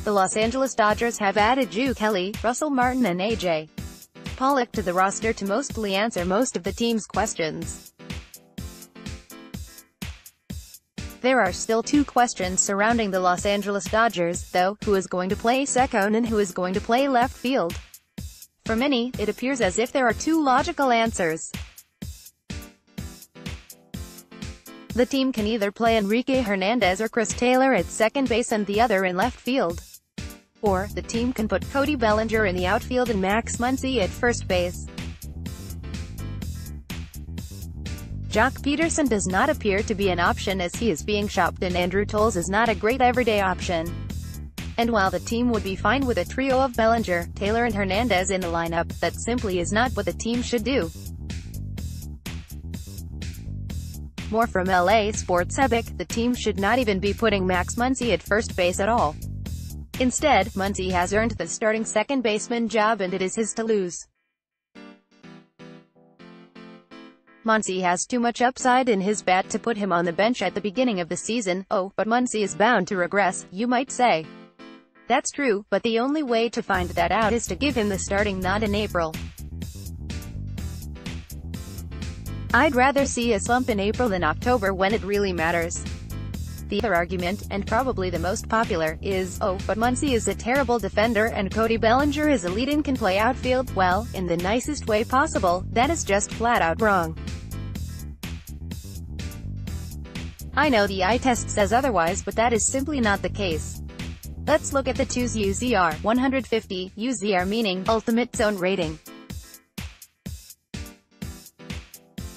The Los Angeles Dodgers have added Drew Kelly, Russell Martin and A.J. Pollock to the roster to mostly answer most of the team's questions. There are still two questions surrounding the Los Angeles Dodgers, though: who is going to play second and who is going to play left field? For many, it appears as if there are two logical answers. The team can either play Enrique Hernandez or Chris Taylor at second base and the other in left field. Or, the team can put Cody Bellinger in the outfield and Max Muncy at first base. Jock Peterson does not appear to be an option as he is being shopped, and Andrew Toles is not a great everyday option. And while the team would be fine with a trio of Bellinger, Taylor and Hernandez in the lineup, that simply is not what the team should do. More from LA Sports Epic: the team should not even be putting Max Muncy at first base at all. Instead, Muncy has earned the starting second baseman job and it is his to lose. Muncy has too much upside in his bat to put him on the bench at the beginning of the season. Oh, but Muncy is bound to regress, you might say. That's true, but the only way to find that out is to give him the starting nod in April. I'd rather see a slump in April than October when it really matters. The other argument, and probably the most popular, is, oh, but Muncy is a terrible defender and Cody Bellinger is elite and can play outfield. Well, in the nicest way possible, that is just flat out wrong. I know the eye test says otherwise, but that is simply not the case. Let's look at the two's UZR, 150, UZR meaning ultimate zone rating.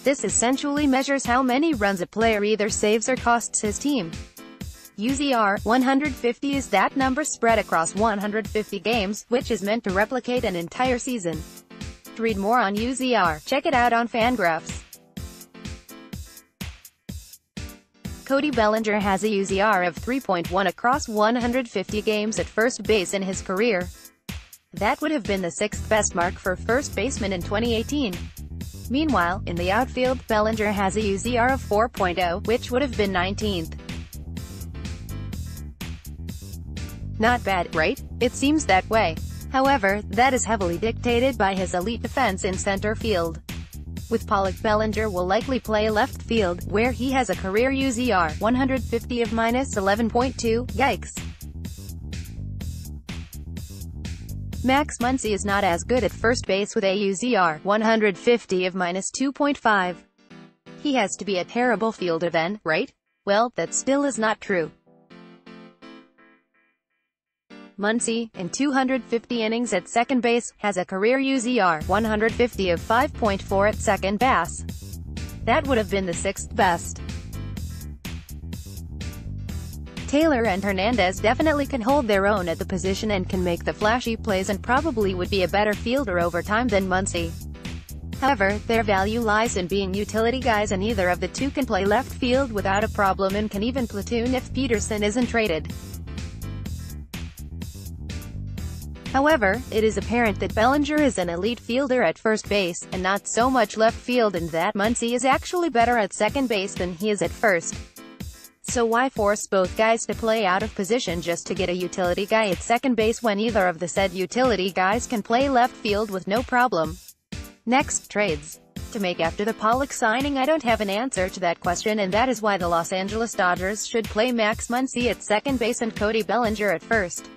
This essentially measures how many runs a player either saves or costs his team. UZR, 150 is that number spread across 150 games, which is meant to replicate an entire season. To read more on UZR, check it out on Fangraphs. Cody Bellinger has a UZR of 3.1 across 150 games at first base in his career. That would have been the sixth best mark for first baseman in 2018. Meanwhile, in the outfield, Bellinger has a UZR of 4.0, which would have been 19th. Not bad, right? It seems that way. However, that is heavily dictated by his elite defense in center field. With Pollock, Bellinger will likely play left field, where he has a career UZR, 150 of -11.2, yikes. Max Muncy is not as good at first base with a UZR, 150 of -2.5. He has to be a terrible fielder then, right? Well, that still is not true. Muncy, in 250 innings at second base, has a career UZR, 150 of 5.4 at second base. That would have been the sixth best. Taylor and Hernandez definitely can hold their own at the position and can make the flashy plays and probably would be a better fielder over time than Muncy. However, their value lies in being utility guys, and either of the two can play left field without a problem and can even platoon if Peterson isn't traded. However, it is apparent that Bellinger is an elite fielder at first base, and not so much left field, and that Muncy is actually better at second base than he is at first. So why force both guys to play out of position just to get a utility guy at second base when either of the said utility guys can play left field with no problem? Next, trades to make after the Pollock signing. I don't have an answer to that question, and that is why the Los Angeles Dodgers should play Max Muncy at second base and Cody Bellinger at first.